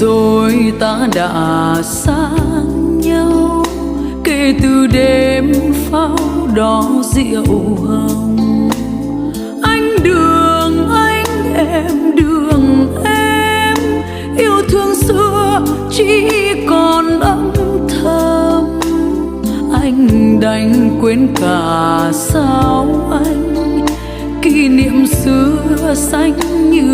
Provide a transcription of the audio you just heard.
rồi ta đã xa nhau, kể từ đêm pháo đỏ rượu hồng. Anh đường em, yêu thương xưa chỉ còn âm thầm. Anh đành quên cả sao anh, kỷ niệm xưa xanh như